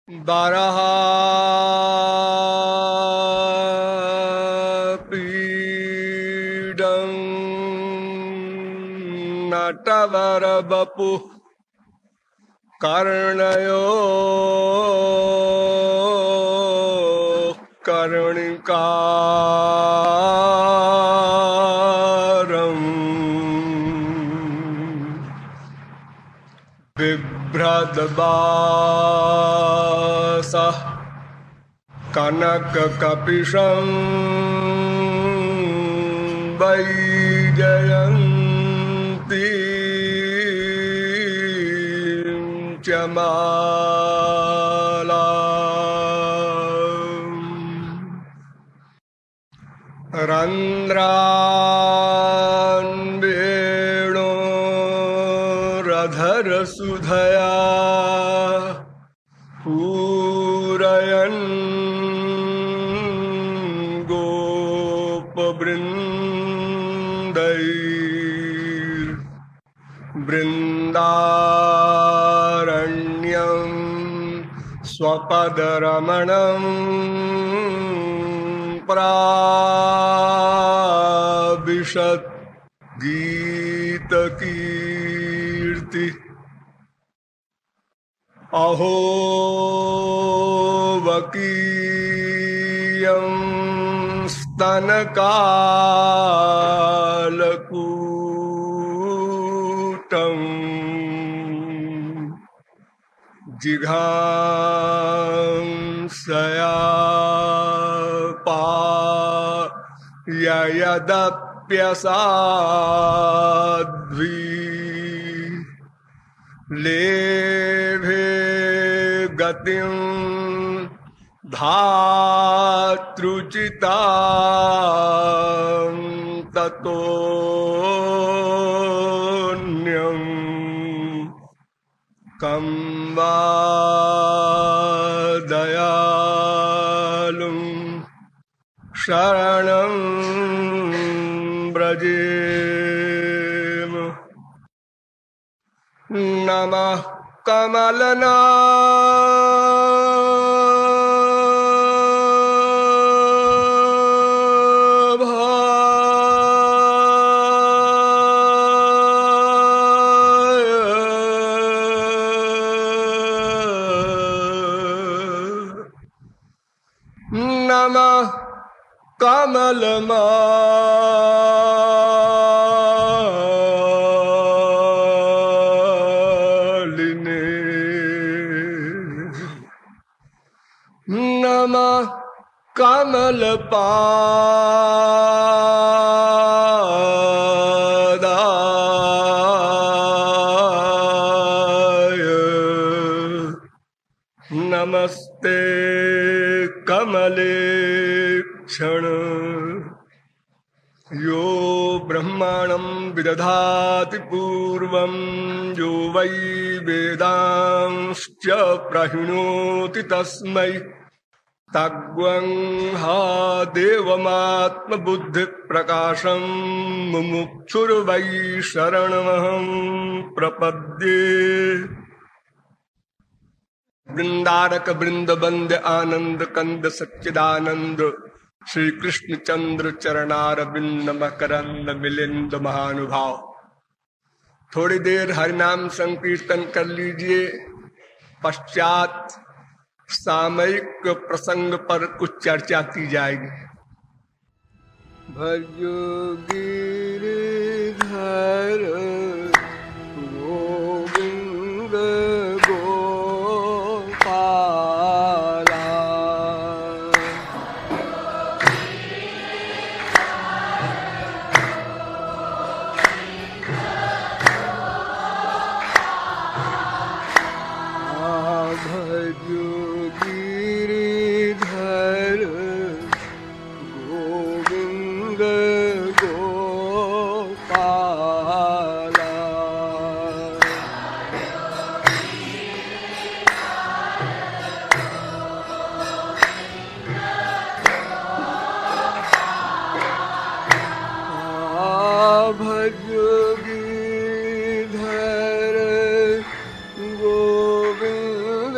वराहपीडं नटवरवपुः कर्णयो कर्णिकारं बिभ्रद्भासः कनककपिशं वैजयन्तीं च मालाम् रन्ध्रान् वेणोरधरसुधया पूरयन् गोपवृन्दैर्वृन्दारण्यं स्वपदरमणं प्राविशत् गीतकीर्ति। अहो वकीयं स्तनकालकूटं जिघांसया पाययदप्यसाध्वी लेभे गतिं धातृचितां ततोऽन्यं कं वा दयालुं शरणं व्रजेम। नमः कमलनाभाय नमः कमलमालिने नमः कमलपादाय नमस्ते कमलेक्षण यो ब्रह्माणं विदधाति पूर्वं यो वै वेदांश्च प्रहिणोति तस्मै तग्वंहा देवमात्मबुद्धिप्रकाशं मुमुक्षुर्वै शरणमहं प्रपद्ये। वृंदारक वृंद बंद आनंद कंद सच्चिदानंद श्री कृष्ण चंद्र चरणारविंद मकरंद मिलिंद महानुभाव। थोड़ी देर हरिनाम संकीर्तन कर लीजिए, पश्चात सामयिक प्रसंग पर कुछ चर्चा की जाएगी। भजो गिरिधर गोविंद भजोगिधर गोविंद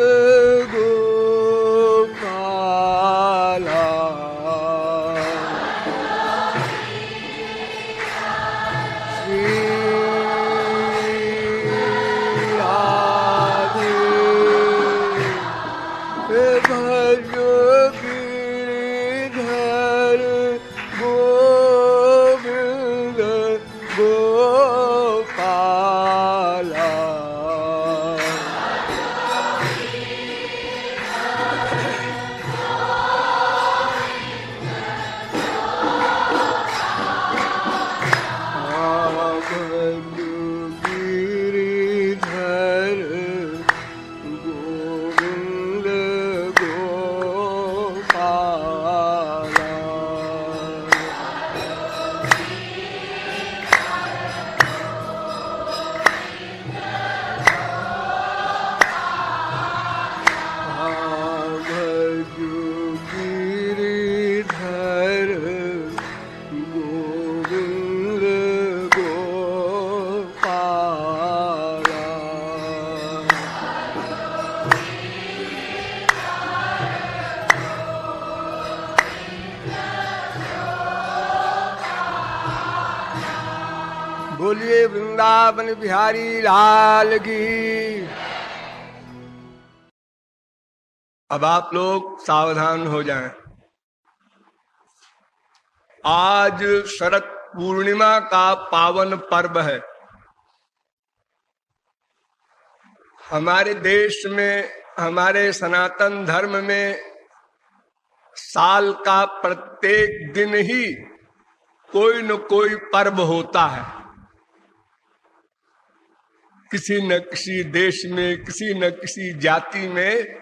बोलिए वृंदावन बिहारी लाल की। अब आप लोग सावधान हो जाएं। आज शरद पूर्णिमा का पावन पर्व है। हमारे देश में, हमारे सनातन धर्म में साल का प्रत्येक दिन ही कोई न कोई पर्व होता है। किसी न किसी देश में, किसी न किसी जाति में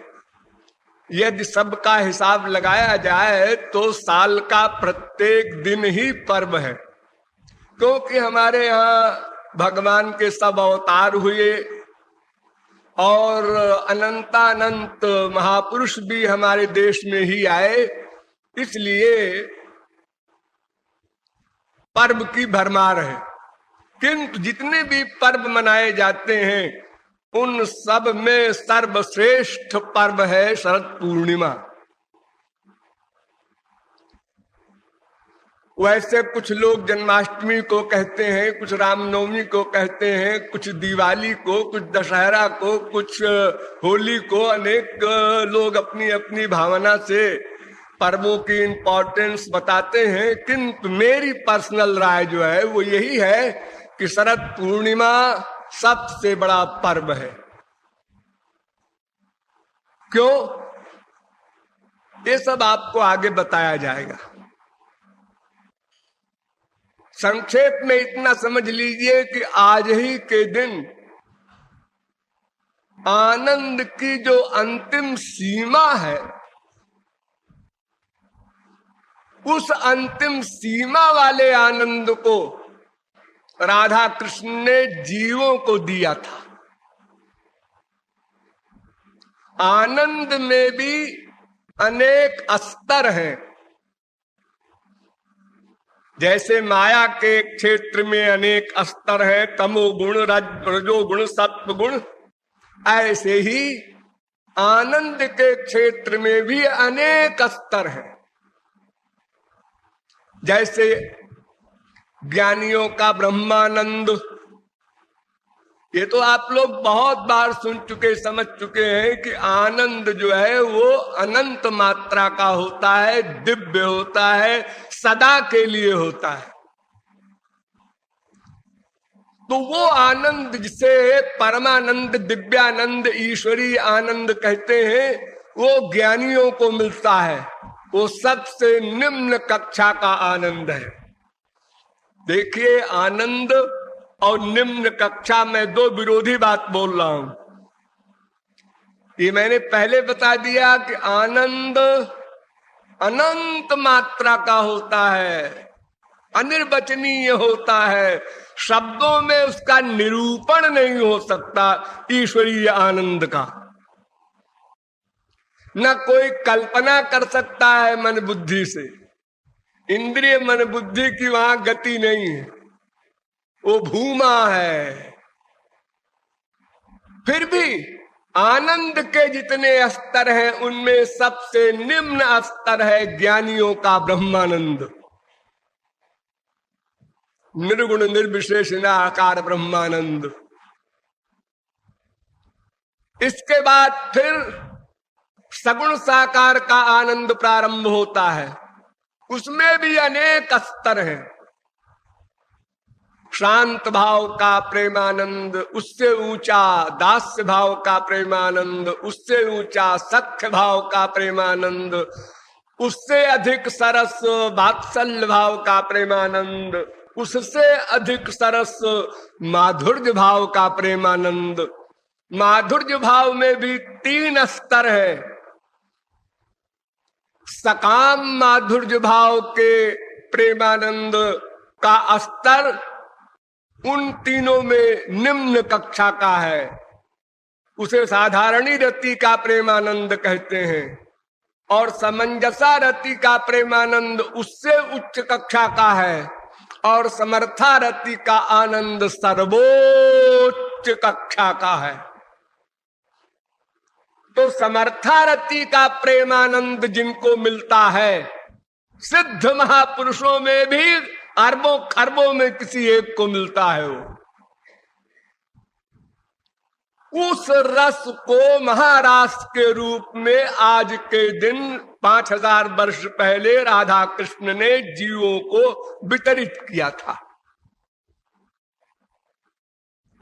यदि सबका हिसाब लगाया जाए तो साल का प्रत्येक दिन ही पर्व है। क्योंकि हमारे यहाँ भगवान के सब अवतार हुए और अनंतानंत महापुरुष भी हमारे देश में ही आए, इसलिए पर्व की भरमार है। किंतु जितने भी पर्व मनाए जाते हैं उन सब में सर्वश्रेष्ठ पर्व है शरद पूर्णिमा। वैसे कुछ लोग जन्माष्टमी को कहते हैं, कुछ रामनवमी को कहते हैं, कुछ दिवाली को, कुछ दशहरा को, कुछ होली को। अनेक लोग अपनी अपनी भावना से पर्वों की इंपॉर्टेंस बताते हैं। किंतु मेरी पर्सनल राय जो है वो यही है कि शरद पूर्णिमा सबसे बड़ा पर्व है। क्यों? ये सब आपको आगे बताया जाएगा। संक्षेप में इतना समझ लीजिए कि आज ही के दिन आनंद की जो अंतिम सीमा है, उस अंतिम सीमा वाले आनंद को राधा कृष्ण ने जीवों को दिया था। आनंद में भी अनेक स्तर हैं। जैसे माया के क्षेत्र में अनेक स्तर हैं, तमोगुण, रजोगुण, सत्वगुण, ऐसे ही आनंद के क्षेत्र में भी अनेक स्तर हैं। जैसे ज्ञानियों का ब्रह्मानंद, ये तो आप लोग बहुत बार सुन चुके, समझ चुके हैं कि आनंद जो है वो अनंत मात्रा का होता है, दिव्य होता है, सदा के लिए होता है। तो वो आनंद जिसे परमानंद, दिव्यानंद, ईश्वरीय आनंद कहते हैं, वो ज्ञानियों को मिलता है। वो सबसे निम्न कक्षा का आनंद है। देखिए, आनंद और निम्न कक्षा में दो विरोधी बात बोल रहा हूं। ये मैंने पहले बता दिया कि आनंद अनंत मात्रा का होता है, अनिर्वचनीय होता है, शब्दों में उसका निरूपण नहीं हो सकता। ईश्वरीय आनंद का न कोई कल्पना कर सकता है मन बुद्धि से। इंद्रिय मन बुद्धि की वहां गति नहीं है, वो भूमा है। फिर भी आनंद के जितने स्तर हैं उनमें सबसे निम्न स्तर है ज्ञानियों का ब्रह्मानंद। निर्गुण निर्विशेष निराकार ब्रह्मानंद। इसके बाद फिर सगुण साकार का आनंद प्रारंभ होता है। उसमें भी अनेक स्तर हैं। शांत भाव का प्रेमानंद, उससे ऊंचा दास्य भाव का प्रेमानंद, उससे ऊंचा सख्य भाव का प्रेमानंद, उससे अधिक सरस वात्सल्य भाव का प्रेमानंद, उससे अधिक सरस माधुर्य भाव का प्रेमानंद। माधुर्य भाव में भी 3 स्तर है। सकाम माधुर्य भाव के प्रेमानंद का स्तर उन तीनों में निम्न कक्षा का है। उसे साधारणी रति का प्रेमानंद कहते हैं। और समंजसा रति का प्रेमानंद उससे उच्च कक्षा का है। और समर्था रति का आनंद सर्वोच्च कक्षा का है। तो समर्थारति का प्रेमानंद जिनको मिलता है, सिद्ध महापुरुषों में भी अरबों खरबों में किसी एक को मिलता है वो। उस रस को महारास के रूप में आज के दिन 5000 वर्ष पहले राधा कृष्ण ने जीवों को वितरित किया था।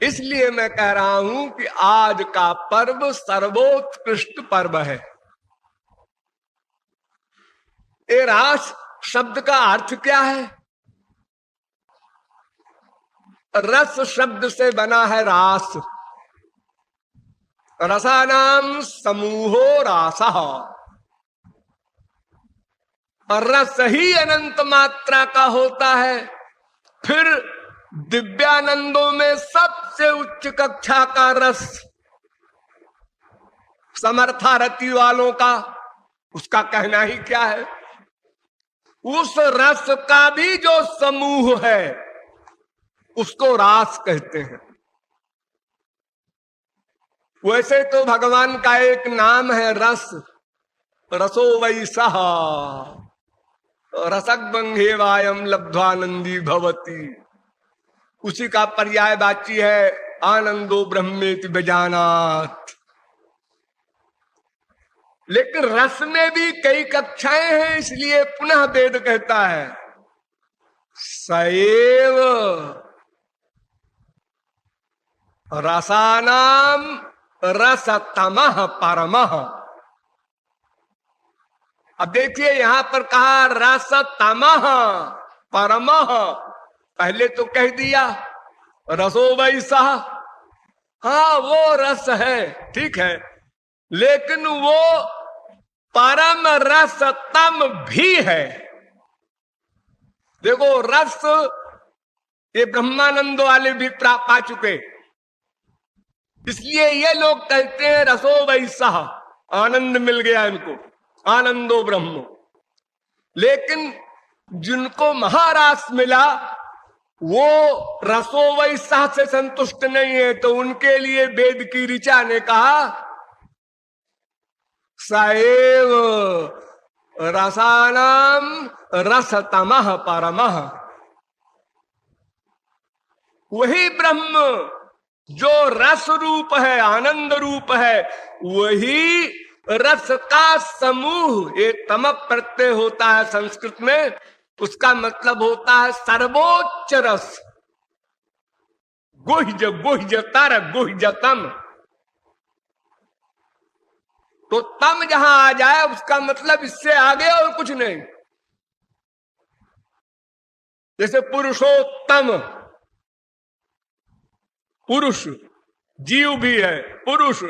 इसलिए मैं कह रहा हूं कि आज का पर्व सर्वोत्कृष्ट पर्व है। ये रास शब्द का अर्थ क्या है? रस शब्द से बना है रास। रसानाम समूहो रासः। रस ही अनंत मात्रा का होता है। फिर दिव्यानंदों में सबसे उच्च कक्षा का रस समर्थारति वालों का, उसका कहना ही क्या है। उस रस का भी जो समूह है उसको रास कहते हैं। वैसे तो भगवान का एक नाम है रस, रसो वैसः रसग्बंघे वायम लब्ध्वानंदी भवती। उसी का पर्यायवाची है आनंदो ब्रह्मेति विजानात्। लेकिन रस में भी कई कक्षाएं हैं, इसलिए पुनः वेद कहता है सएव रसानाम रसतमः परमः। अब देखिए यहां पर कहा रसतमः परमः। पहले तो कह दिया रसो वैसा। हाँ वो रस है, ठीक है, लेकिन वो परम रसतम भी है। देखो रस ये ब्रह्मानंद वाले भी पा चुके, इसलिए ये लोग कहते हैं रसो वैसा, आनंद मिल गया इनको, आनंदो ब्रह्म। लेकिन जिनको महारास मिला वो रसो वैसा से संतुष्ट नहीं है, तो उनके लिए वेद की ऋचा ने कहा सएव रसानाम रसतमः परमः। वही ब्रह्म जो रस रूप है, आनंद रूप है, वही रस का समूह। ये तम प्रत्यय होता है संस्कृत में, उसका मतलब होता है सर्वोच्च रस। गुह्य गुह्यतर गुह्यतम। तो तम जहां आ जाए उसका मतलब इससे आगे और कुछ नहीं। जैसे पुरुषोत्तम, पुरुष जीव भी है, पुरुष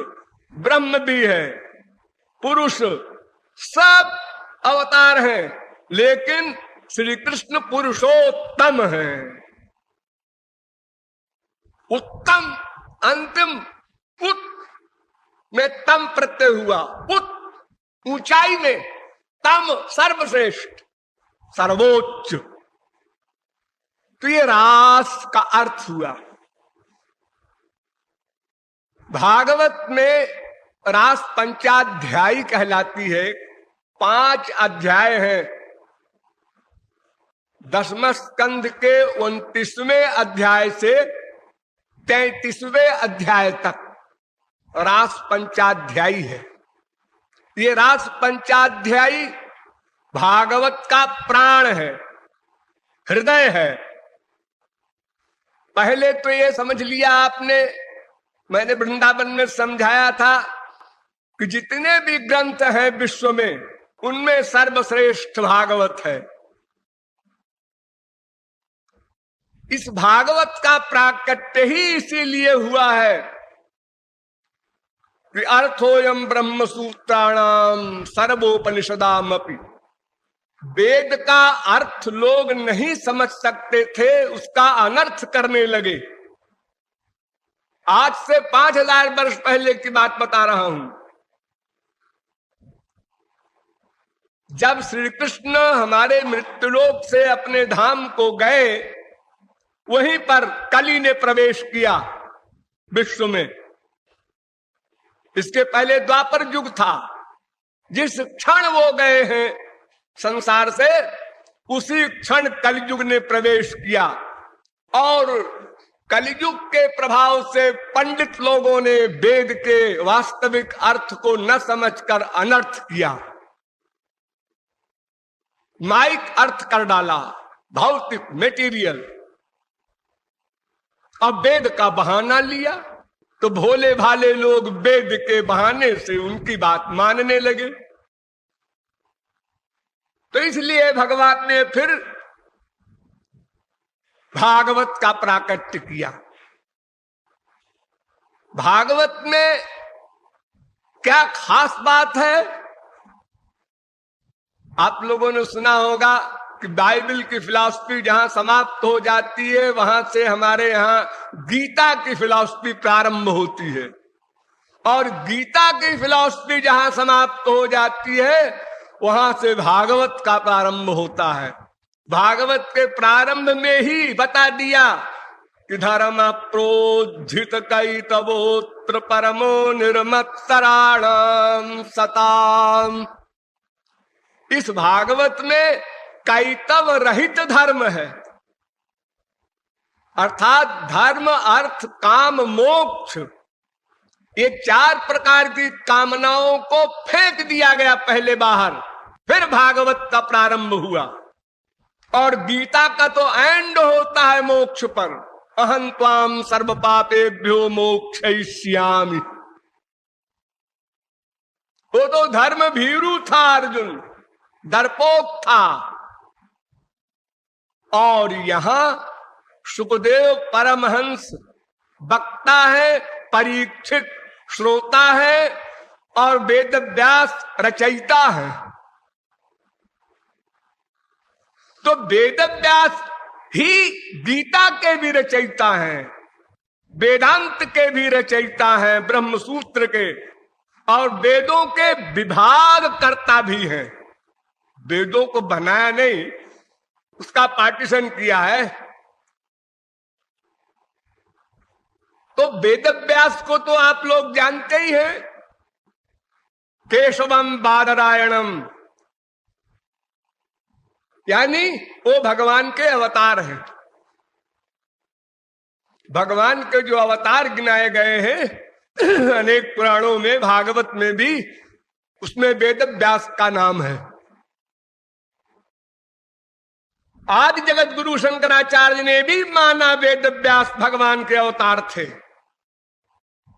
ब्रह्म भी है, पुरुष सब अवतार हैं, लेकिन श्री कृष्ण पुरुषोत्तम है। उत्तम अंतिम, उत में तम प्रत्यय हुआ, उत ऊंचाई में, तम सर्वश्रेष्ठ सर्वोच्च। तो ये रास का अर्थ हुआ। भागवत में रास पंचाध्यायी कहलाती है। 5 अध्याय हैं। 10वें स्कंध के 29वें अध्याय से 33वें अध्याय तक रास पंचाध्यायी है। ये रास पंचाध्यायी भागवत का प्राण है, हृदय है। पहले तो ये समझ लिया आपने, मैंने वृंदावन में समझाया था कि जितने भी ग्रंथ हैं विश्व में, उनमें सर्वश्रेष्ठ भागवत है। इस भागवत का प्राकट्य ही इसीलिए हुआ है कि अर्थोयम ब्रह्म सूत्राणाम सर्वोपनिषदामपि। वेद का अर्थ लोग नहीं समझ सकते थे, उसका अनर्थ करने लगे। आज से 5000 वर्ष पहले की बात बता रहा हूं। जब श्री कृष्ण हमारे मृत्युलोक से अपने धाम को गए, वहीं पर कली ने प्रवेश किया विश्व में। इसके पहले द्वापर युग था। जिस क्षण वो गए हैं संसार से, उसी क्षण कलयुग ने प्रवेश किया और कलयुग के प्रभाव से पंडित लोगों ने वेद के वास्तविक अर्थ को न समझकर अनर्थ किया, माइक अर्थ कर डाला, भौतिक मेटीरियल। अब वेद का बहाना लिया तो भोले भाले लोग वेद के बहाने से उनकी बात मानने लगे। तो इसलिए भगवान ने फिर भागवत का प्राकट्य किया। भागवत में क्या खास बात है? आप लोगों ने सुना होगा कि बाइबल की फिलॉसफी जहां समाप्त हो जाती है वहां से हमारे यहां गीता की फिलॉसफी प्रारंभ होती है, और गीता की फिलॉसफी जहां समाप्त हो जाती है वहां से भागवत का प्रारंभ होता है। भागवत के प्रारंभ में ही बता दिया कि धर्म प्रोज्झित कई तवोत्र परमो निर्मत्सराणाम सताम। इस भागवत में कैतव रहित धर्म है, अर्थात धर्म अर्थ काम मोक्ष, ये 4 प्रकार की कामनाओं को फेंक दिया गया पहले बाहर, फिर भागवत का प्रारंभ हुआ। और गीता का तो एंड होता है मोक्ष पर, अहं त्वाम सर्व पापेभ्यो मोक्षयिष्यामि। वो तो धर्म भीरू था, अर्जुन डरपोक था। और यहां सुखदेव परमहंस वक्ता है, परीक्षित श्रोता है और वेद व्यास रचयिता है। तो वेद व्यास ही गीता के भी रचयिता हैं, वेदांत के भी रचयिता हैं, ब्रह्म सूत्र के, और वेदों के विभाग कर्ता भी हैं। वेदों को बनाया नहीं, उसका पार्टीशन किया है। तो वेद व्यास को तो आप लोग जानते ही हैं, केशवम बादरायणम, यानी वो भगवान के अवतार हैं। भगवान के जो अवतार गिनाए गए हैं अनेक पुराणों में, भागवत में भी, उसमें वेद व्यास का नाम है। आदि जगत गुरु शंकराचार्य ने भी माना वेद व्यास भगवान के अवतार थे।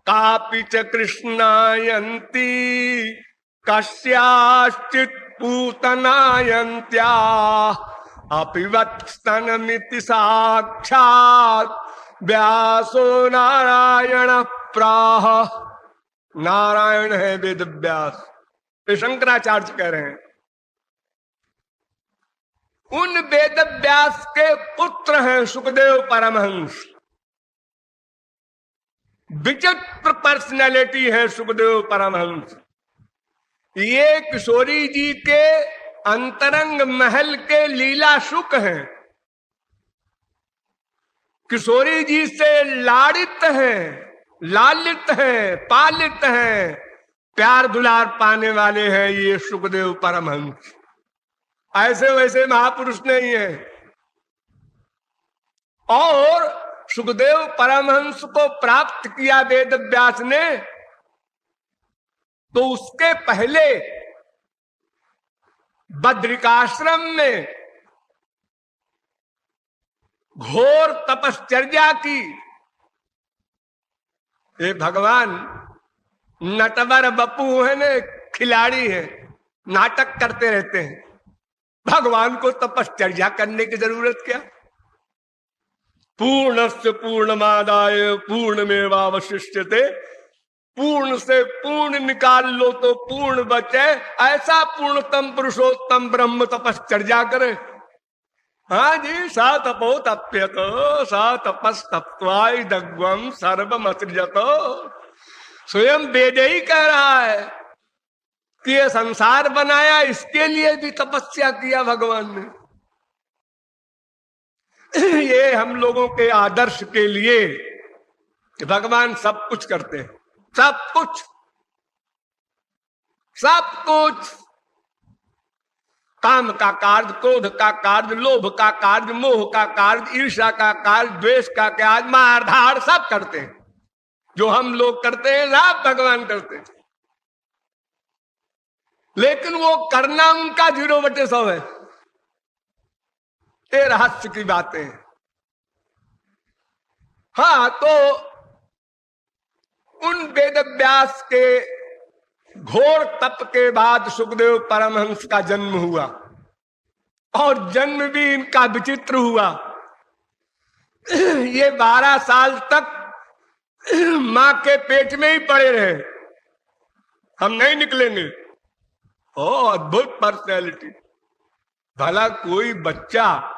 कापि च कृष्णायन्ति कस्याश्चित् पूतनायन्त्या अपि वत्स्तनमिति साक्षात् व्यासो नारायण प्राह। नारायण है वेद व्यास, ये शंकराचार्य कह रहे हैं। उन वेद व्यास के पुत्र हैं सुखदेव परमहंस। विचित्र पर्सनैलिटी है सुखदेव परमहंस। ये किशोरी जी के अंतरंग महल के लीला शुक हैं, किशोरी जी से लाड़ित हैं, लालित हैं, पालित हैं, प्यार दुलार पाने वाले हैं ये सुखदेव परमहंस। ऐसे वैसे महापुरुष नहीं है। और सुखदेव परमहंस को प्राप्त किया वेद व्यास ने, तो उसके पहले बद्रिकाश्रम में घोर तपश्चर्या की। ये भगवान नटवर बपू है न, खिलाड़ी है, नाटक करते रहते हैं। भगवान को तपश्चर्या करने की जरूरत क्या? पूर्णस्य पूर्णमादाय पूर्णमेवावशिष्यते, पूर्ण से पूर्ण निकाल लो तो पूर्ण बचे। ऐसा पूर्णतम पुरुषोत्तम ब्रह्म तपश्चर्या करे। हाँ जी, सा तपो तप्यत सा तपस्तप्त्वाय दग्वम सर्वमसृजत। स्वयं वेद ही कह रहा है कि ये संसार बनाया, इसके लिए भी तपस्या किया भगवान ने। ये हम लोगों के आदर्श के लिए भगवान सब कुछ करते हैं, सब कुछ, सब कुछ। काम का कार्य, क्रोध का कार्य, लोभ का कार्य, मोह का कार्य, ईर्ष्या का कार्य, द्वेष का कार्य, मार धाड़ सब करते हैं। जो हम लोग करते हैं सब भगवान करते हैं, लेकिन वो करना उनका 0/100 है। ये रहस्य की बातें हैं। हाँ, तो उन वेद व्यास के घोर तप के बाद सुखदेव परमहंस का जन्म हुआ, और जन्म भी इनका विचित्र हुआ। ये 12 साल तक मां के पेट में ही पड़े रहे, हम नहीं निकलेंगे। ओ अद्भुत पर्सनैलिटी। भला कोई बच्चा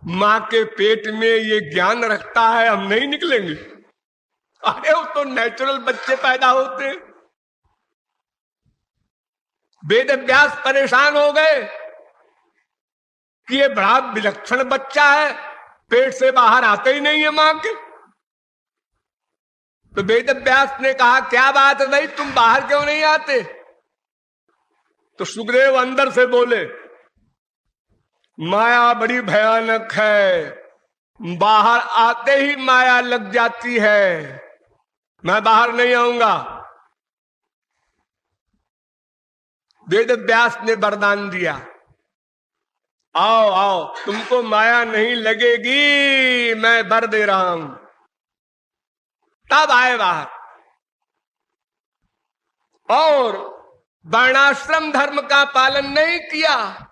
मां के पेट में ये ज्ञान रखता है हम नहीं निकलेंगे? अरे वो तो नेचुरल बच्चे पैदा होते हैं। वेद व्यास परेशान हो गए कि ये बड़ा विलक्षण बच्चा है, पेट से बाहर आते ही नहीं है मां के। तो वेद व्यास ने कहा, क्या बात है भाई, तुम बाहर क्यों नहीं आते? तो सुखदेव अंदर से बोले, माया बड़ी भयानक है, बाहर आते ही माया लग जाती है, मैं बाहर नहीं आऊंगा। वेद व्यास ने वरदान दिया, आओ आओ, तुमको माया नहीं लगेगी, मैं वर दे रहा हूं। तब आए बाहर, और वर्णाश्रम धर्म का पालन नहीं किया।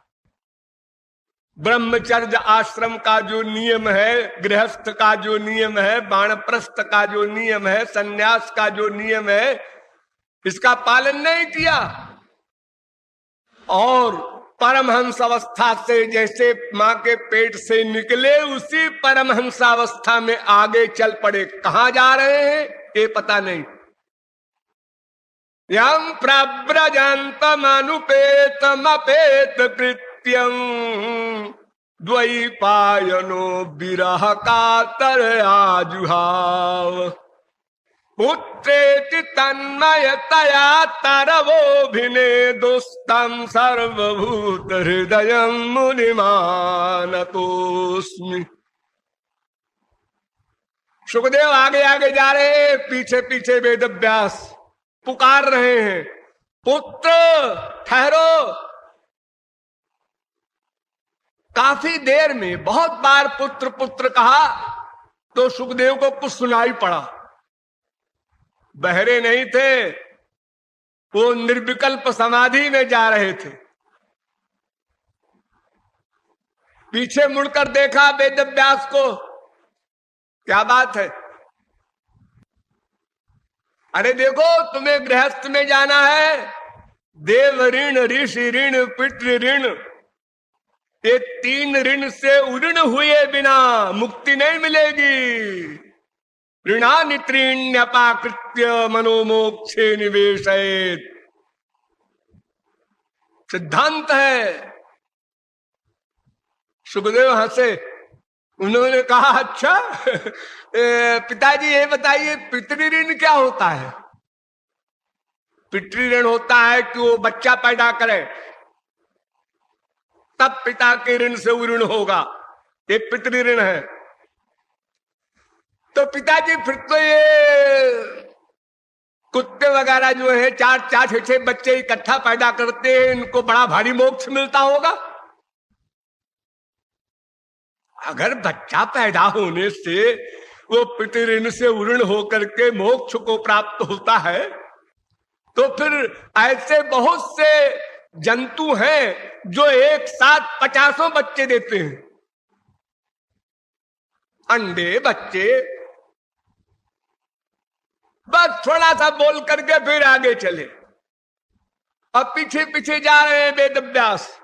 ब्रह्मचर्य आश्रम का जो नियम है, गृहस्थ का जो नियम है, वानप्रस्थ का जो नियम है, सन्यास का जो नियम है, इसका पालन नहीं किया। और परमहंस अवस्था से जैसे मां के पेट से निकले, उसी परमहंस अवस्था में आगे चल पड़े। कहां जा रहे हैं ये पता नहीं। यम प्रव्रजंतमनुपेतमपेत कृत्यं द्वैपायनो विरह कातर आजुहाव पुत्रेति तन्मयतया तरवोभिने दुस्तम सर्वभूत हृदयं मुनिमानतोस्मि। सुखदेव आगे आगे जा रहे, पीछे पीछे वेद व्यास पुकार रहे हैं, पुत्र ठहरो। काफी देर में बहुत बार पुत्र पुत्र कहा तो सुखदेव को कुछ सुनाई पड़ा। बहरे नहीं थे, वो निर्विकल्प समाधि में जा रहे थे। पीछे मुड़कर देखा वेद व्यास को, क्या बात है? अरे देखो, तुम्हें गृहस्थ में जाना है, देव ऋण, ऋषि ऋण, पितृ ऋण, ये 3 ऋण से उऋण हुए बिना मुक्ति नहीं मिलेगी। ऋणानि त्रीण्यपाकृत्य मनोमोक्षे निवेशयेत्, सिद्धांत है। सुखदेव हंसे, उन्होंने कहा, अच्छा पिताजी ये बताइए पितृऋण क्या होता है? पितृऋण होता है कि वो बच्चा पैदा करे, तब पिता के ऋण से ऋण होगा, ये पितृऋण है। तो पिताजी फिर तो ये कुत्ते वगैरह जो है 4 6 बच्चे इकट्ठा पैदा करते हैं, इनको बड़ा भारी मोक्ष मिलता होगा। अगर बच्चा पैदा होने से वो पितृऋण से ऋण होकर के मोक्ष को प्राप्त होता है, तो फिर ऐसे बहुत से जंतु हैं जो एक साथ 50 बच्चे देते हैं, अंडे बच्चे। बस थोड़ा सा बोल करके फिर आगे चले, अब पीछे पीछे जा रहे हैं वेद व्यास।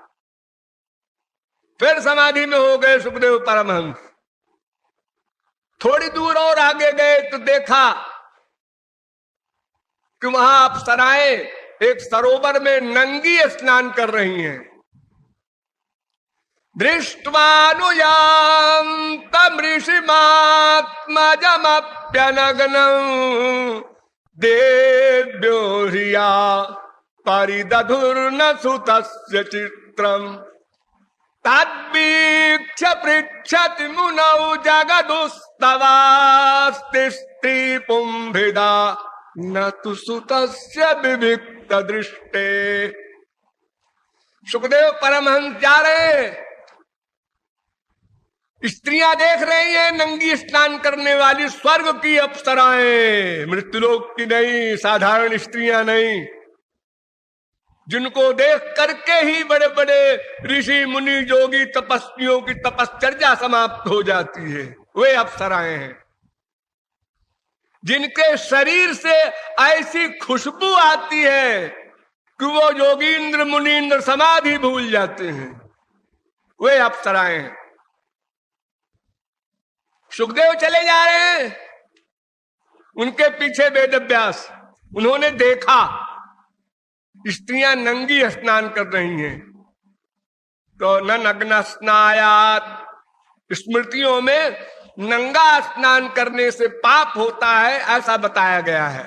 फिर समाधि में हो गए सुखदेव परमहंस। थोड़ी दूर और आगे गए तो देखा कि वहां अप्सराएं एक सरोवर में नंगी स्नान कर रही हैं। दृष्ट्वानुयान्तं ऋषिमात्मजमप्यनग्नं देव्यो ह्रिया परिदधुर्न सुतस्य चित् चित्रम तद्वीक्ष्य पृच्छति मुनौ जगदुस्तवास्ति स्त्री पुंभिदा न तु सुतस्य विविक्त दृष्टे। सुखदेव परमहंस जा रहे हैं, स्त्रियां देख रही हैं नंगी स्नान करने वाली स्वर्ग की अप्सराएं, मृत्युलोक की नहीं, साधारण स्त्रियां नहीं, जिनको देख करके ही बड़े बड़े ऋषि मुनि योगी तपस्वियों की तपश्चर्या समाप्त हो जाती है। वे अप्सराएं हैं जिनके शरीर से ऐसी खुशबू आती है कि वो योगींद्र मुनींद्र समाधि भूल जाते हैं। वे अप्सराएं हैं। सुखदेव चले जा रहे हैं, उनके पीछे वेदव्यास। उन्होंने देखा स्त्रियां नंगी स्नान कर रही हैं, तो न नग्न स्नायात, स्मृतियों में नंगा स्नान करने से पाप होता है ऐसा बताया गया है।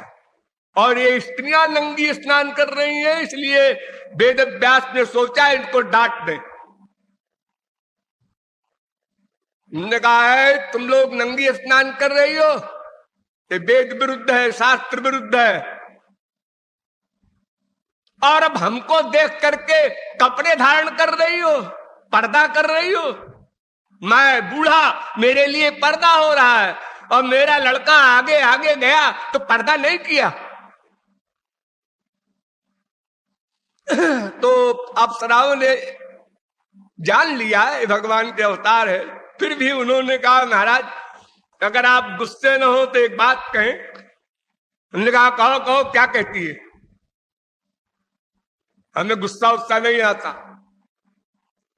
और ये स्त्रियां नंगी स्नान कर रही हैं, इसलिए वेदव्यास ने सोचा इनको डांट दें। उन्होंने कहा है तुम लोग नंगी स्नान कर रही हो, ये वेद विरुद्ध है, शास्त्र विरुद्ध है, और अब हमको देख करके कपड़े धारण कर रही हो, पर्दा कर रही हो। मैं बूढ़ा, मेरे लिए पर्दा हो रहा है, और मेरा लड़का आगे आगे गया तो पर्दा नहीं किया। तो अप्सराओं ने जान लिया है भगवान के अवतार है, फिर भी उन्होंने कहा महाराज अगर आप गुस्से न हो तो एक बात कहें। उन्होंने कहा कहो कहो, क्या कहती है? हमें गुस्सा उत्सा नहीं आता,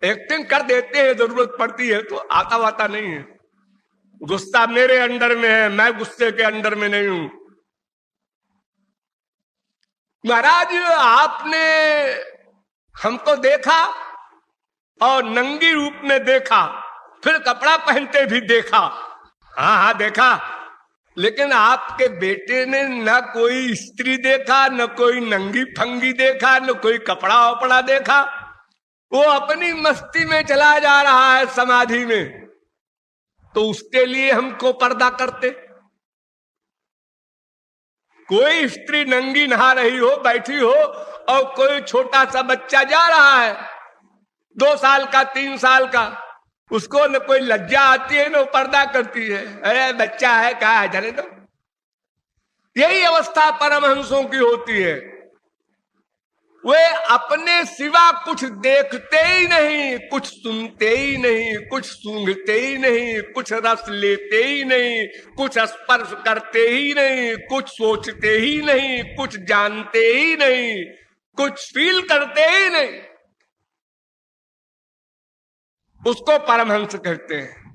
एक्टिंग कर देते हैं, जरूरत पड़ती है तो आता वाता नहीं है। गुस्सा मेरे अंडर में है, मैं गुस्से के अंडर में नहीं हूं। महाराज आपने हमको देखा और नंगी रूप में देखा, फिर कपड़ा पहनते भी देखा। हाँ हाँ देखा, लेकिन आपके बेटे ने न कोई स्त्री देखा, न कोई नंगी फंगी देखा, न कोई कपड़ा वपड़ा देखा। वो अपनी मस्ती में चला जा रहा है समाधि में, तो उसके लिए हमको पर्दा करते। कोई स्त्री नंगी नहा रही हो, बैठी हो, और कोई छोटा सा बच्चा जा रहा है 2 साल का 3 साल का, उसको न कोई लज्जा आती है न पर्दा करती है। अरे बच्चा है, क्या है, जाने दो। यही अवस्था परमहंसों की होती है। वे अपने सिवा कुछ देखते ही नहीं, कुछ सुनते ही नहीं, कुछ सूंघते ही नहीं, कुछ रस लेते ही नहीं, कुछ स्पर्श करते ही नहीं, कुछ सोचते ही नहीं, कुछ जानते ही नहीं, कुछ फील करते ही नहीं। उसको परमहंस कहते हैं।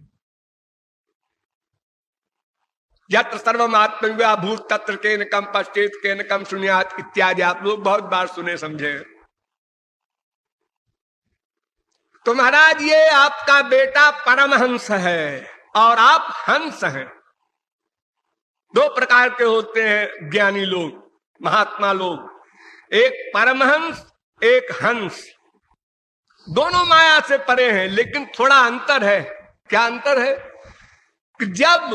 यत्र सर्वमात्मविदा भूत तत्र केन कम पश्चेत केन कम सुन्यात इत्यादि आप लोग बहुत बार सुने समझे। तो महाराज ये आपका बेटा परमहंस है और आप हंस हैं। 2 प्रकार के होते हैं ज्ञानी लोग, महात्मा लोग, एक परमहंस एक हंस। दोनों माया से परे हैं, लेकिन थोड़ा अंतर है। क्या अंतर है? कि जब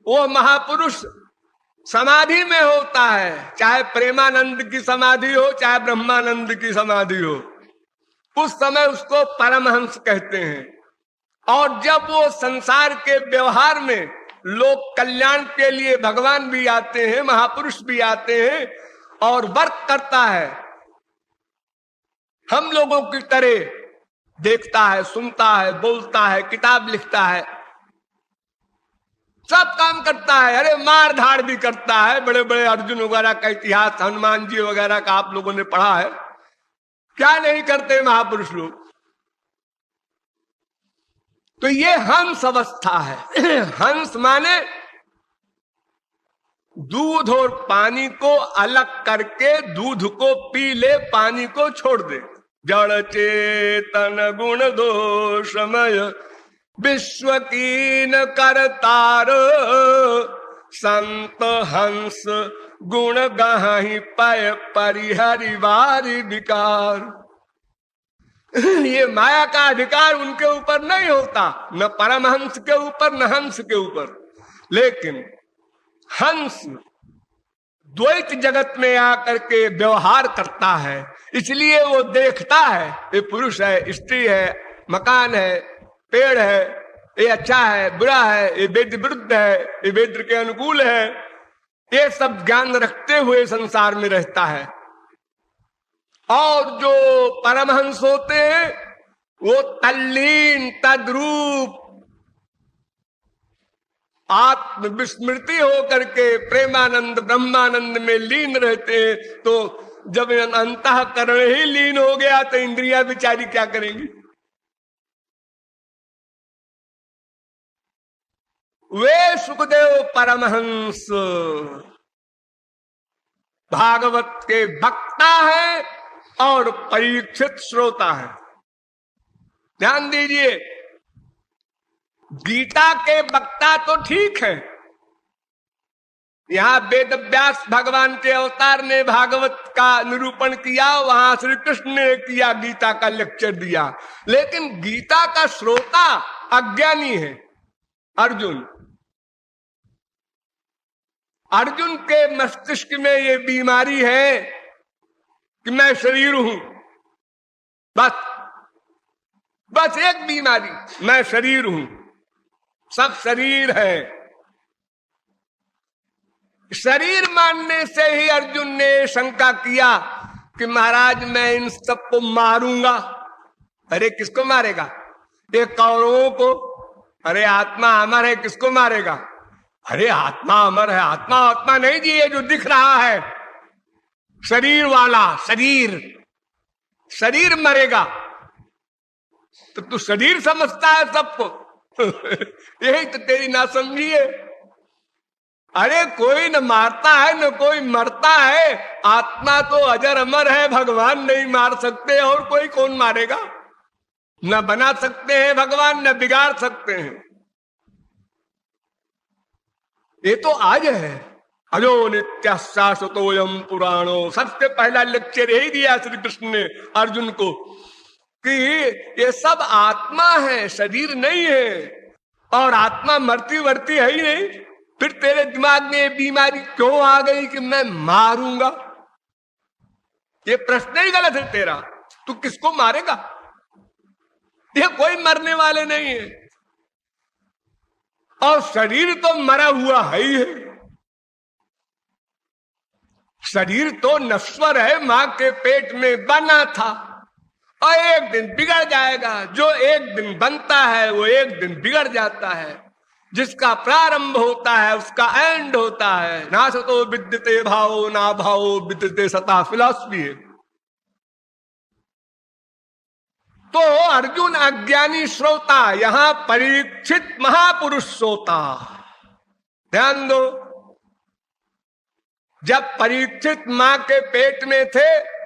वो महापुरुष समाधि में होता है, चाहे प्रेमानंद की समाधि हो, चाहे ब्रह्मानंद की समाधि हो, उस समय उसको परमहंस कहते हैं। और जब वो संसार के व्यवहार में लोक कल्याण के लिए भगवान भी आते हैं, महापुरुष भी आते हैं, और वर्क करता है, हम लोगों की तरह देखता है, सुनता है, बोलता है, किताब लिखता है, सब काम करता है। अरे मार धाड़ भी करता है। बड़े बड़े अर्जुन वगैरह का इतिहास, हनुमान जी वगैरह का आप लोगों ने पढ़ा है। क्या नहीं करते महापुरुष लोग। तो ये हंस अवस्था है। हंस माने दूध और पानी को अलग करके दूध को पी ले, पानी को छोड़ दे। जड़ चेतन गुण दोषमय विश्व कीन करतार, संत हंस गुण गहि पय परिहरि वारि विकार। ये माया का अधिकार उनके ऊपर नहीं होता, न परमहंस के ऊपर न हंस के ऊपर। लेकिन हंस द्वैत जगत में आकर के व्यवहार करता है, इसलिए वो देखता है ये पुरुष है, स्त्री है, मकान है, पेड़ है, ये अच्छा है, बुरा है, ये वेद विरुद्ध है, ये वेद के अनुकूल है, ये सब ज्ञान रखते हुए संसार में रहता है। और जो परमहंस होते हैं वो तल्लीन तद्रूप आत्मविस्मृति होकर के प्रेमानंद ब्रह्मानंद में लीन रहते हैं। तो जब अंतःकरण ही लीन हो गया तो इंद्रियां बेचारी क्या करेंगी? वे सुखदेव परमहंस भागवत के वक्ता है और परीक्षित श्रोता है। ध्यान दीजिए, गीता के वक्ता तो ठीक है, यहां वेद व्यास भगवान के अवतार ने भागवत का निरूपण किया, वहां श्री कृष्ण ने किया, गीता का लेक्चर दिया। लेकिन गीता का श्रोता अज्ञानी है अर्जुन। अर्जुन के मस्तिष्क में ये बीमारी है कि मैं शरीर हूं, बस एक बीमारी, मैं शरीर हूं, सब शरीर है। शरीर मानने से ही अर्जुन ने शंका किया कि महाराज मैं इन सबको मारूंगा। अरे किसको मारेगा? ये कौरवों को। अरे आत्मा अमर है, किसको मारेगा? अरे आत्मा अमर है, आत्मा नहीं जी, ये जो दिख रहा है शरीर वाला, शरीर मरेगा। तो तू शरीर समझता है सबको। यही तो तेरी नासमझी है। अरे कोई न मारता है न कोई मरता है, आत्मा तो अजर अमर है, भगवान नहीं मार सकते, और कोई कौन मारेगा? न बना सकते हैं भगवान, न बिगाड़ सकते हैं। ये तो आज है, अजो नित्य शाश्वतोयम पुराणो। सबसे पहला लेक्चर यही दिया श्री कृष्ण ने अर्जुन को कि ये सब आत्मा है, शरीर नहीं है, और आत्मा मरती वरती है ही नहीं। फिर तेरे दिमाग में ये बीमारी क्यों आ गई कि मैं मारूंगा? ये प्रश्न ही गलत है तेरा। तू किसको मारेगा? ये कोई मरने वाले नहीं है, और शरीर तो मरा हुआ है ही है। शरीर तो नश्वर है, मां के पेट में बना था और एक दिन बिगड़ जाएगा। जो एक दिन बनता है वो एक दिन बिगड़ जाता है। जिसका प्रारंभ होता है उसका एंड होता है। ना सतो विद्यते भावो ना भावो विद्यते सता, फिलॉसफी है। तो अर्जुन अज्ञानी श्रोता, यहां परीक्षित महापुरुष श्रोता। ध्यान दो, जब परीक्षित मां के पेट में थे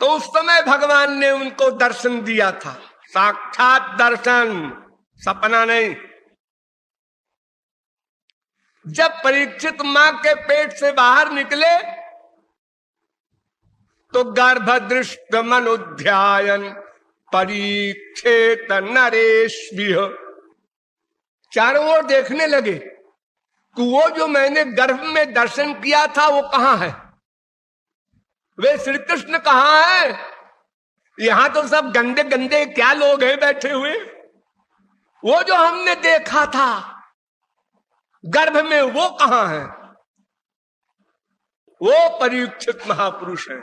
तो उस समय भगवान ने उनको दर्शन दिया था, साक्षात दर्शन, सपना नहीं। जब परीक्षित मां के पेट से बाहर निकले तो गर्भदृष्ट मनुध्यायन परीक्षित नरेश्विह, चारों ओर देखने लगे कि वो जो मैंने गर्भ में दर्शन किया था वो कहां है? वे श्री कृष्ण कहां है? यहां तो सब गंदे गंदे क्या लोग हैं बैठे हुए। वो जो हमने देखा था गर्भ में वो कहां है? वो परीक्षित महापुरुष है।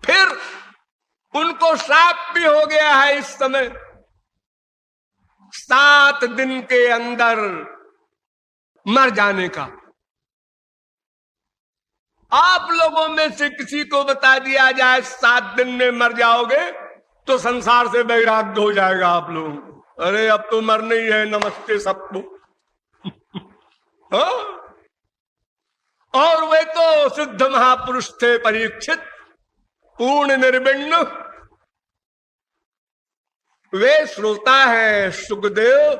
फिर उनको श्राप भी हो गया है इस समय। 7 दिन के अंदर मर जाने का। आप लोगों में से किसी को बता दिया जाए 7 दिन में मर जाओगे तो संसार से वैराग्य हो जाएगा आप लोग। अरे अब तो मरना ही है, नमस्ते सबको। और वे तो सिद्ध महापुरुष थे परीक्षित, पूर्ण निर्विण्ण। वे श्रोता है, सुखदेव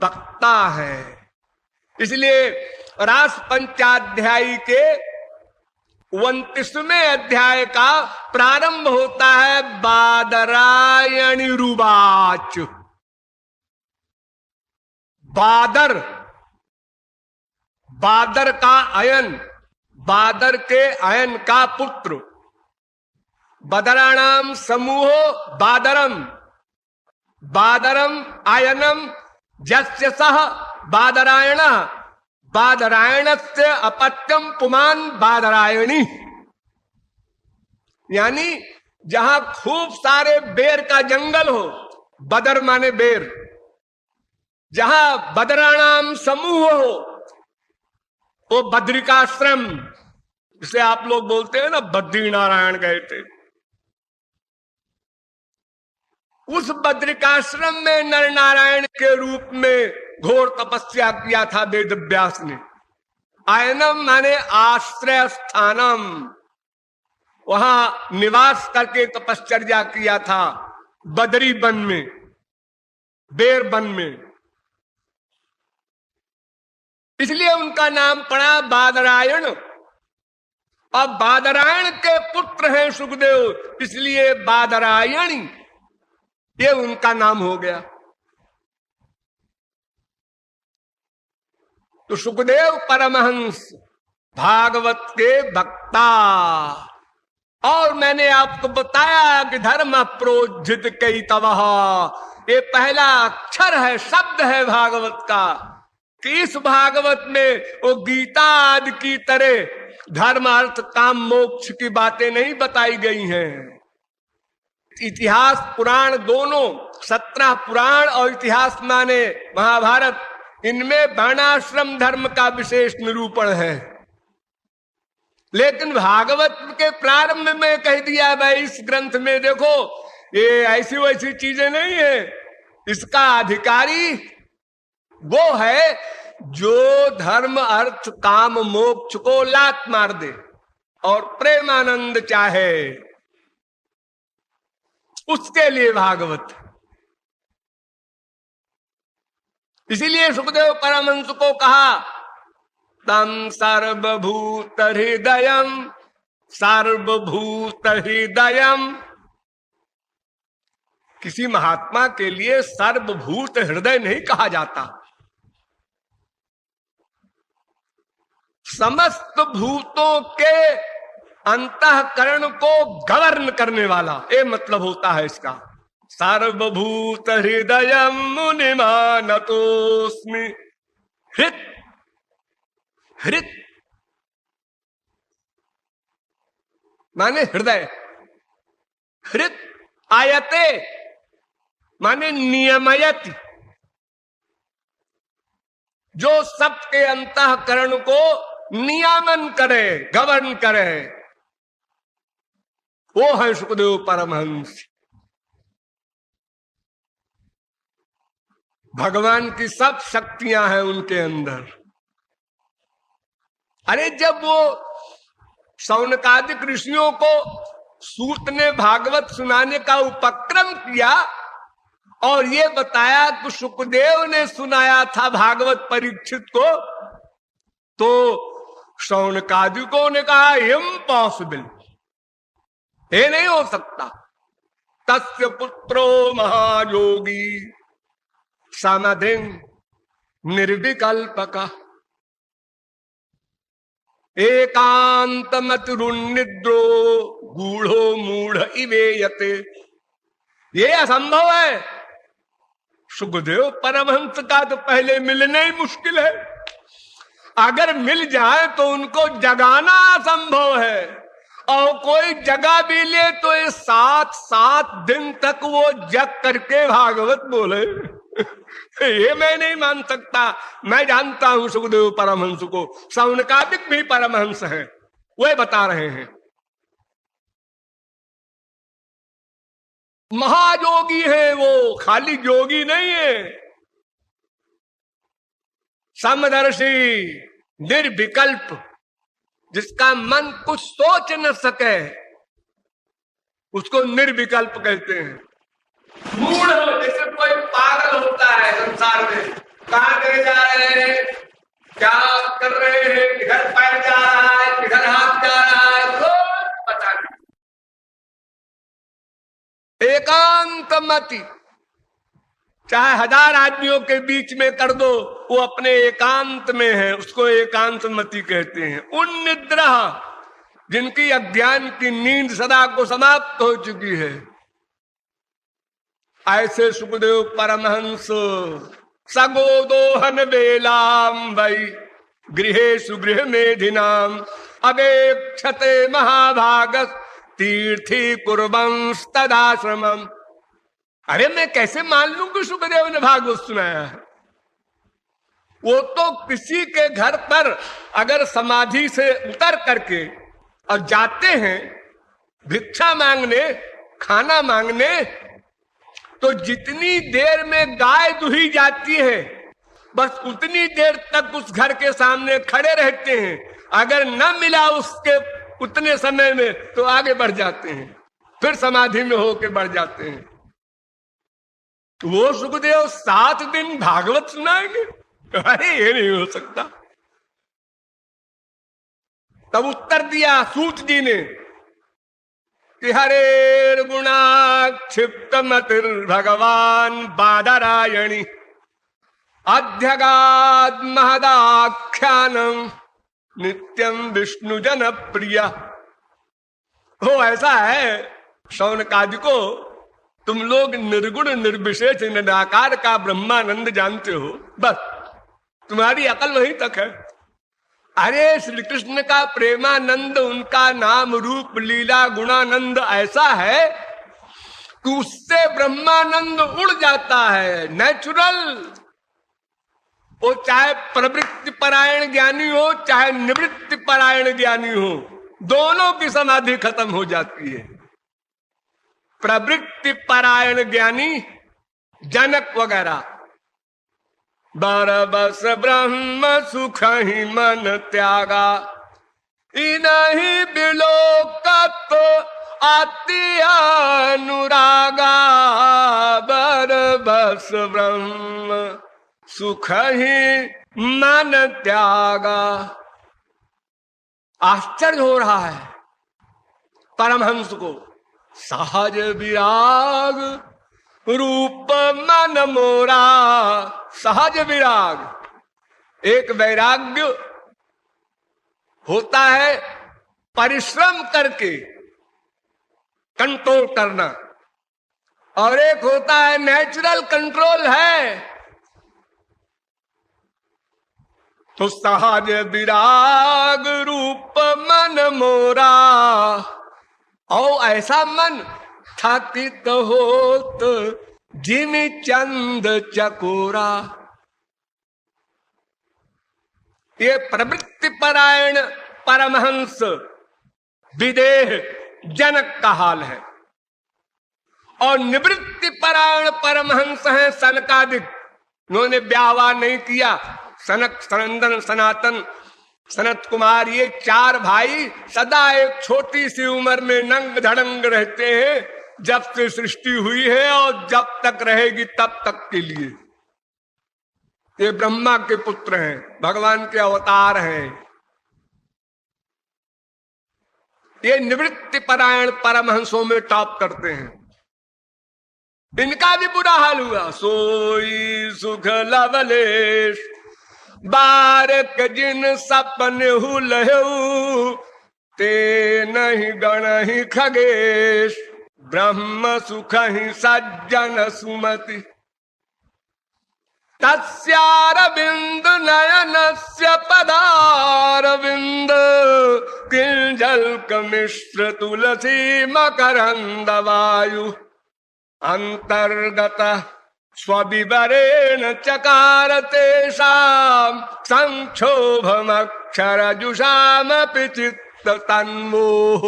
वक्ता है। इसलिए रास पंचाध्यायी के 29वें अध्याय का प्रारंभ होता है बादरायणी रुवाच। बादर, बादर का अयन, बादर के अयन का पुत्र, बदराणाम समूहो बादरम, बादरम आयनम जस्य सह बादरायण, बादरायणस्य अपत्यम पुमान बादरायणी। यानी जहां खूब सारे बेर का जंगल हो, बदर माने बेर, जहां बदराणाम समूह हो, वो बद्रिकाश्रम, जिसे आप लोग बोलते हैं ना बद्री नारायण गए थे, उस बद्रिकाश्रम में नर नारायण के रूप में घोर तपस्या किया था वेद व्यास ने। आयनम माने आश्रय स्थानम, वहां निवास करके तपश्चर्या किया था, बदरी वन में, बेर वन में, इसलिए उनका नाम पड़ा बादरायण। अब बादरायण के पुत्र हैं सुखदेव, इसलिए बादरायणी ये उनका नाम हो गया। तो सुखदेव परमहंस भागवत के वक्ता, और मैंने आपको बताया कि धर्म प्रोज्झित कई तवह, ये पहला अक्षर है, शब्द है भागवत का, कि इस भागवत में वो गीता आदि की तरह धर्म अर्थ काम मोक्ष की बातें नहीं बताई गई हैं। इतिहास पुराण दोनों, 17 पुराण और इतिहास माने महाभारत, इनमें वर्णाश्रम धर्म का विशेष निरूपण है। लेकिन भागवत के प्रारंभ में कह दिया भाई इस ग्रंथ में देखो ये ऐसी वैसी चीजें नहीं है, इसका अधिकारी वो है जो धर्म अर्थ काम मोक्ष को लात मार दे और प्रेमानंद चाहे, उसके लिए भागवत। इसीलिए सुखदेव परमहंस को कहा तम सर्वभूत हृदयम, सर्वभूत हृदयम। किसी महात्मा के लिए सर्वभूत हृदय नहीं कहा जाता, समस्त भूतों के अंतःकरण को गवर्न करने वाला, ये मतलब होता है इसका। सर्वभूत हृदय मुनिमानतोस्मि। हृत, हृत माने हृदय, हृत आयते माने नियमयति, जो सबके अंतःकरण को नियामन करे, गवर्न करे, वो है सुखदेव परमहंस। भगवान की सब शक्तियां हैं उनके अंदर। अरे जब वो शौनकादिक ऋषियों को सूत ने भागवत सुनाने का उपक्रम किया और ये बताया कि सुखदेव ने सुनाया था भागवत परीक्षित को, तो शौनकादिकों ने कहा इम्पॉसिबल, ये नहीं हो सकता। तस्य पुत्रो महायोगी समाधिं निर्विकल्पक एकांतमतिरुन्निद्रो गूढ़ो मूढ़ इवेयते। ये असंभव है। सुखदेव परमहंस का तो पहले मिलना ही मुश्किल है, अगर मिल जाए तो उनको जगाना असंभव है, और कोई जगा भी ले तो ये 7 दिन तक वो जग करके भागवत बोले। ये मैं नहीं मान सकता। मैं जानता हूं सुखदेव परमहंस को, शौनकादिक भी परमहंस हैं, वे बता रहे हैं महायोगी है वो, खाली योगी नहीं है, समदर्शी निर्विकल्प, जिसका मन कुछ सोच न सके उसको निर्विकल्प कहते हैं। मूढ़ जैसे कोई पागल होता है संसार में, कहां चले जा रहे हैं, क्या कर रहे हैं, किधर पैर जा रहा है, किधर हाथ जा रहा है, कुछ पता नहीं। एकांत मति, चाहे 1000 आदमियों के बीच में कर दो, वो अपने एकांत में है, उसको एकांत मति कहते हैं। उन निद्रा जिनकी अज्ञान की नींद सदा को समाप्त हो चुकी है, ऐसे सुखदेव परमहंस सगोदोहन बेलाम वै गृहेषु गृह मेधिनाम अवेक्षते महाभागस तीर्थी कुर्वंस तदाश्रमम। अरे मैं कैसे मान लूं कि सुखदेव ने भागवत सुनाया है? वो तो किसी के घर पर अगर समाधि से उतर करके और जाते हैं भिक्षा मांगने, खाना मांगने, तो जितनी देर में गाय दुही जाती है बस उतनी देर तक उस घर के सामने खड़े रहते हैं। अगर न मिला उसके उतने समय में तो आगे बढ़ जाते हैं, फिर समाधि में होके बढ़ जाते हैं। तो वो सुखदेव 7 दिन भागवत सुनाएंगे? अरे ये नहीं हो सकता। तब उत्तर दिया सूत जी ने कि हरेर गुणाक्षिप्त मतिर भगवान बादरायणी अध्यगाद महदाख्यानम नित्यम विष्णु जन प्रिया। हो ऐसा है शौनकादि को, तुम लोग निर्गुण निर्विशेष निराकार का ब्रह्मानंद जानते हो, बस तुम्हारी अकल वहीं तक है। अरे श्री कृष्ण का प्रेमानंद, उनका नाम रूप लीला गुणानंद ऐसा है कि उससे ब्रह्मानंद उड़ जाता है, नेचुरल। वो चाहे प्रवृत्ति परायण ज्ञानी हो चाहे निवृत्ति परायण ज्ञानी हो, दोनों की समाधि खत्म हो जाती है। प्रवृत्ति परायण ज्ञानी जनक वगैरह, बरबस ब्रह्म सुख ही मन त्यागा, इनहि बिलोकत आति अनुरागा, बरबस ब्रह्म सुख ही मन त्यागा। आश्चर्य हो रहा है परमहंस को। सहज विराग रूप मन मोरा, सहज विराग, एक वैराग्य होता है परिश्रम करके कंट्रोल करना, और एक होता है नेचुरल कंट्रोल है। तो सहज विराग रूप मन मोरा, और ऐसा मन थाकित होत जिमि चंद चकोरा। ये प्रवृत्ति परायण परमहंस विदेह जनक का हाल है, और निवृत्ति परायण परमहंस है सनकादिक। उन्होंने ब्याह नहीं किया, सनक, सनंदन, सनातन, सनत कुमार, ये 4 भाई सदा एक छोटी सी उम्र में नंग धड़ंग रहते हैं, जब से सृष्टि हुई है और जब तक रहेगी तब तक के लिए। ये ब्रह्मा के पुत्र हैं, भगवान के अवतार हैं। ये निवृत्ति परायण परमहंसों में टॉप करते हैं। इनका भी बुरा हाल हुआ। सोई सुख लवलेश बारक जिन सपन हुलहु, ते नहीं गण ही खगेश, ब्रह्म सुख ही सज्जन सुमति। तस्यारविंद नयनस्य पदारविंद, किंजल्क मिश्र तुलसी मकरंद वायु, अंतर्गत स्वविवरेण चकार तेषां संक्षोभमक्षरजुषामपि चित्त तन्मोह।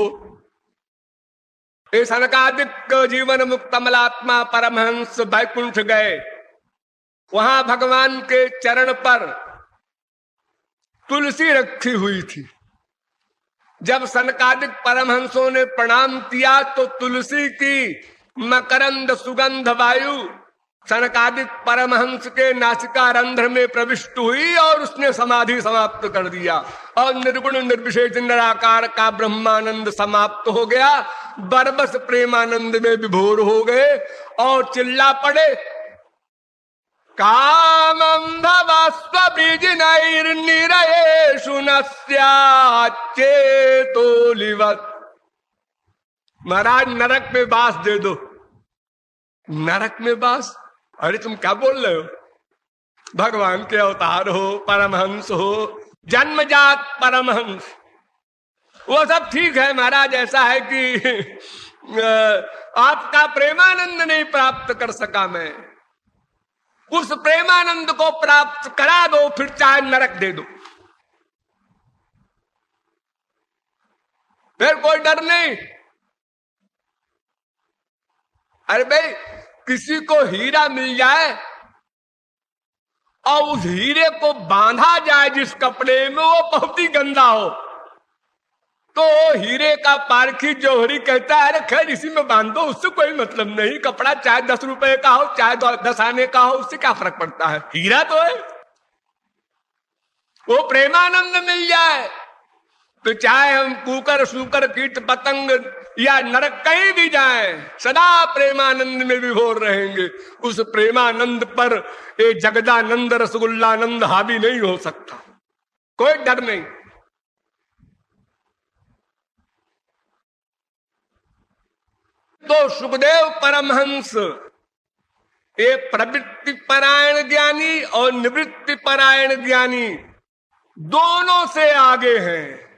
ये सनकादिक जीवन मुक्त अमलात्मा परमहंस वैकुंठ गए। वहां भगवान के चरण पर तुलसी रखी हुई थी। जब सनकादिक परमहंसों ने प्रणाम किया तो तुलसी की मकरंद सुगंध वायु सनकादिक परमहंस के नासिका रंध्र में प्रविष्ट हुई और उसने समाधि समाप्त कर दिया और निर्गुण निर्विशेष निराकार का ब्रह्मानंद समाप्त हो गया। बरबस प्रेमानंद में विभोर हो गए और चिल्ला पड़े, कामं भवस्व बीजिनैर्निरयेषु नस्याच्चेतोलिवत्। महाराज नरक में बास दे दो। नरक में बास? अरे तुम क्या बोल रहे हो? भगवान के अवतार हो, परमहंस हो, जन्मजात परमहंस, वो सब ठीक है महाराज। ऐसा है कि आपका प्रेमानंद नहीं प्राप्त कर सका मैं, उस प्रेमानंद को प्राप्त करा दो, फिर चाहे नरक दे दो, फिर कोई डर नहीं। अरे भाई, किसी को हीरा मिल जाए और उस हीरे को बांधा जाए जिस कपड़े में, वो बहुत ही गंदा हो, तो हीरे का पारखी जौहरी कहता है, अरे खैर इसी में बांध दो, उससे कोई मतलब नहीं, कपड़ा चाहे 10 रुपए का हो चाहे 10 आने का हो, उससे क्या फर्क पड़ता है, हीरा तो है। वो प्रेमानंद मिल जाए तो चाहे हम कुकर सूकर कीट पतंग या नरक कहीं भी जाएं, सदा प्रेमानंद में विभोर रहेंगे। उस प्रेमानंद पर ये जगदानंद रसगुल्लानंद हावी नहीं हो सकता, कोई डर नहीं। तो सुखदेव परमहंस ये प्रवृत्ति परायण ज्ञानी और निवृत्ति परायण ज्ञानी दोनों से आगे हैं,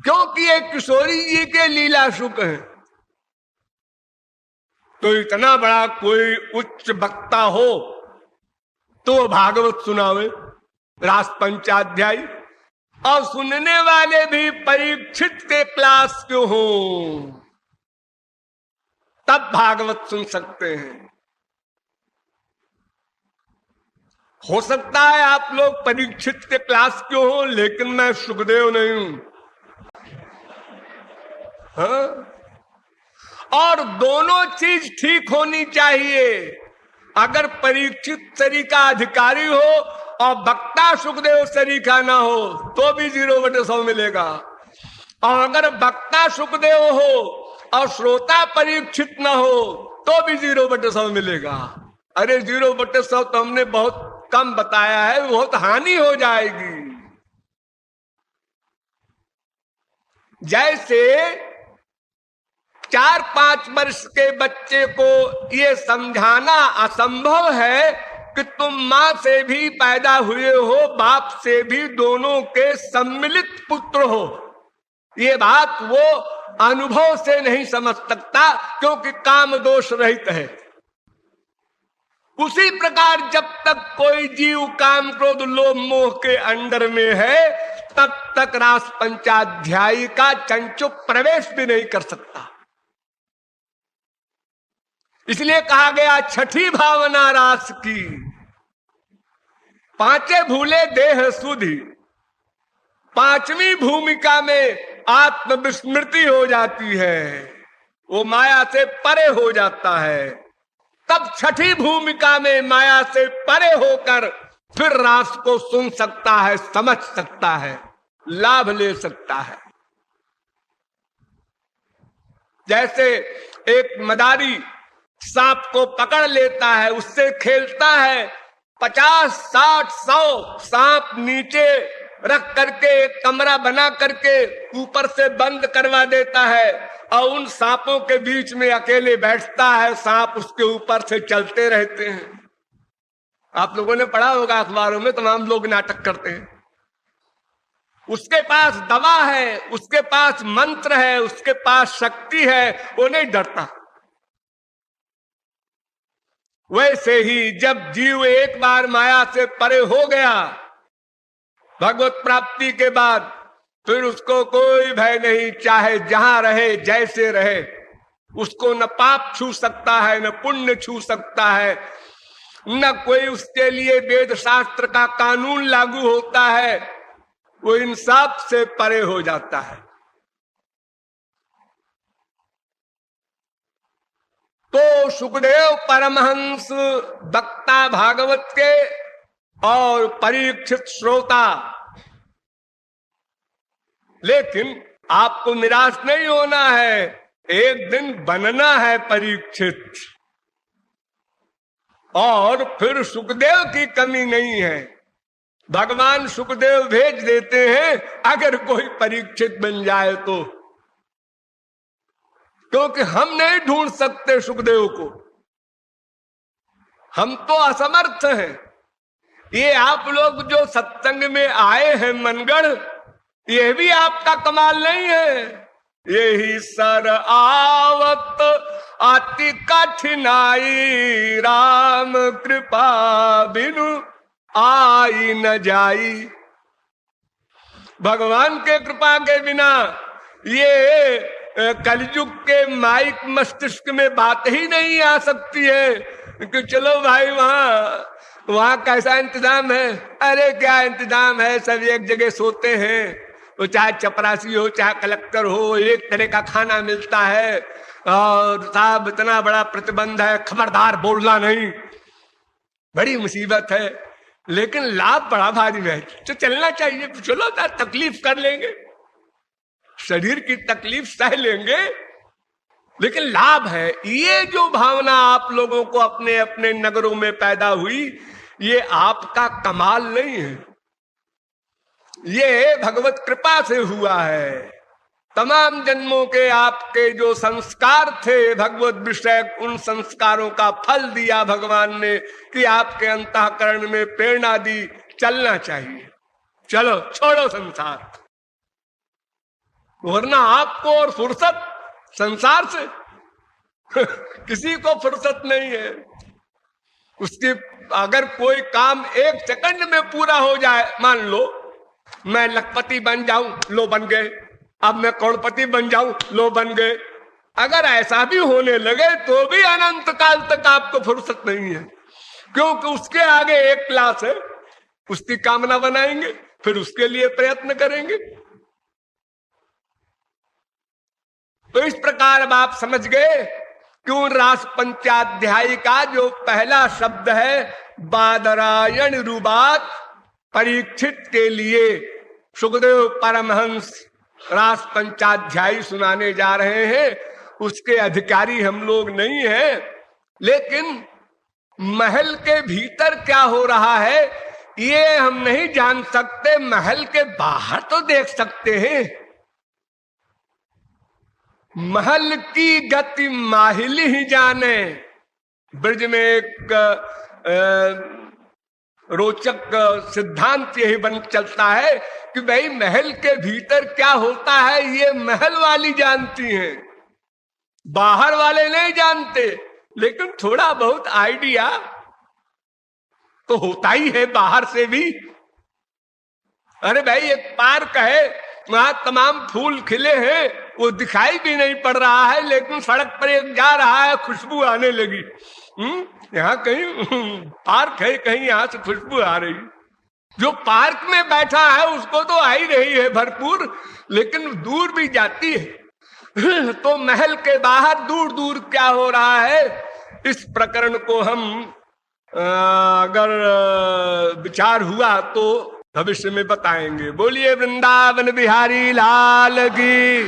क्योंकि ये किशोरी जी के लीला सुख है। तो इतना बड़ा कोई उच्च वक्ता हो तो भागवत सुनावे रास पंचाध्यायी, और सुनने वाले भी परीक्षित के क्लास के हो, तब भागवत सुन सकते हैं। हो सकता है आप लोग परीक्षित के क्लास के हो, लेकिन मैं सुखदेव नहीं हूं। हाँ? और दोनों चीज ठीक होनी चाहिए। अगर परीक्षित शरी का अधिकारी हो और वक्ता सुखदेव शरी का ना हो तो भी 0/100 मिलेगा, और अगर वक्ता सुखदेव हो और श्रोता परीक्षित ना हो तो भी 0/100 मिलेगा। अरे 0/100 तो हमने बहुत कम बताया है, बहुत हानि हो जाएगी। जैसे 4-5 वर्ष के बच्चे को ये समझाना असंभव है कि तुम मां से भी पैदा हुए हो, बाप से भी, दोनों के सम्मिलित पुत्र हो, ये बात वो अनुभव से नहीं समझ सकता, क्योंकि काम दोष रहित है। उसी प्रकार जब तक कोई जीव काम क्रोध लोभ मोह के अंडर में है, तब तक रास पंचाध्यायी का चंचु प्रवेश भी नहीं कर सकता। इसलिए कहा गया छठी भावना रास की, पांचे भूले देह सुधि, पांचवी भूमिका में आत्मविस्मृति हो जाती है, वो माया से परे हो जाता है। तब छठी भूमिका में माया से परे होकर फिर रास को सुन सकता है, समझ सकता है, लाभ ले सकता है। जैसे एक मदारी सांप को पकड़ लेता है, उससे खेलता है, 50, 60, 100 सांप नीचे रख करके एक कमरा बना करके ऊपर से बंद करवा देता है, और उन सांपों के बीच में अकेले बैठता है, सांप उसके ऊपर से चलते रहते हैं। आप लोगों ने पढ़ा होगा अखबारों में, तमाम लोग नाटक करते हैं। उसके पास दवा है, उसके पास मंत्र है, उसके पास शक्ति है, वो नहीं डरता। वैसे ही जब जीव एक बार माया से परे हो गया भगवत प्राप्ति के बाद, फिर उसको कोई भय नहीं, चाहे जहां रहे, जैसे रहे। उसको न पाप छू सकता है, न पुण्य छू सकता है, न कोई उसके लिए वेद शास्त्र का कानून लागू होता है। वो इन सब से परे हो जाता है। सुखदेव परमहंस वक्ता भागवत के और परीक्षित श्रोता, लेकिन आपको निराश नहीं होना है, एक दिन बनना है परीक्षित, और फिर सुखदेव की कमी नहीं है। भगवान सुखदेव भेज देते हैं अगर कोई परीक्षित बन जाए तो, क्योंकि हम नहीं ढूंढ सकते सुखदेव को, हम तो असमर्थ हैं। ये आप लोग जो सत्संग में आए हैं मनगढ़, ये भी आपका कमाल नहीं है। यही सर आवत अति कठिनाई, राम कृपा बिनु आई न जाई। भगवान के कृपा के बिना ये कलयुग के माइक मस्तिष्क में बात ही नहीं आ सकती है कि चलो भाई वहां कैसा इंतजाम है। अरे क्या इंतजाम है, सब एक जगह सोते हैं, वो चाहे चपरासी हो चाहे कलेक्टर हो, एक तरह का खाना मिलता है, और साहब इतना बड़ा प्रतिबंध है, खबरदार बोलना नहीं, बड़ी मुसीबत है, लेकिन लाभ बड़ा भारी है। तो चलना चाहिए, चलो तकलीफ कर लेंगे, शरीर की तकलीफ सह लेंगे, लेकिन लाभ है। ये जो भावना आप लोगों को अपने अपने नगरों में पैदा हुई, ये आपका कमाल नहीं है, ये भगवत कृपा से हुआ है। तमाम जन्मों के आपके जो संस्कार थे भगवत विषय, उन संस्कारों का फल दिया भगवान ने कि आपके अंतःकरण में प्रेरणा दी, चलना चाहिए, चलो छोड़ो संसार। वरना आपको और फुर्सत संसार से किसी को फुर्सत नहीं है। उसकी अगर कोई काम एक सेकंड में पूरा हो जाए, मान लो मैं लखपति बन जाऊं, लो बन गए, अब मैं करोड़पति बन जाऊं, लो बन गए, अगर ऐसा भी होने लगे तो भी अनंत काल तक आपको फुर्सत नहीं है, क्योंकि उसके आगे एक क्लास है, उसकी कामना बनाएंगे, फिर उसके लिए प्रयत्न करेंगे। तो इस प्रकार अब आप समझ गए क्यों रास पंचाध्यायी का जो पहला शब्द है बादरायण रुबात, परीक्षित के लिए सुखदेव परमहंस रास पंचाध्यायी सुनाने जा रहे हैं। उसके अधिकारी हम लोग नहीं हैं, लेकिन महल के भीतर क्या हो रहा है ये हम नहीं जान सकते, महल के बाहर तो देख सकते हैं। महल की गति माहिली ही जाने। ब्रज में एक रोचक सिद्धांत यही बन चलता है कि भाई महल के भीतर क्या होता है ये महल वाली जानती हैं, बाहर वाले नहीं जानते, लेकिन थोड़ा बहुत आइडिया तो होता ही है बाहर से भी। अरे भाई एक पार्क है, वहां तमाम फूल खिले हैं, वो दिखाई भी नहीं पड़ रहा है, लेकिन सड़क पर एक जा रहा है, खुशबू आने लगी। यहाँ कहीं पार्क है, कहीं यहाँ से खुशबू आ रही। जो पार्क में बैठा है उसको तो आ ही रही है भरपूर, लेकिन दूर भी जाती है। तो महल के बाहर दूर दूर क्या हो रहा है, इस प्रकरण को हम अगर विचार हुआ तो भविष्य में बताएंगे। बोलिए वृंदावन बिहारी लाल की।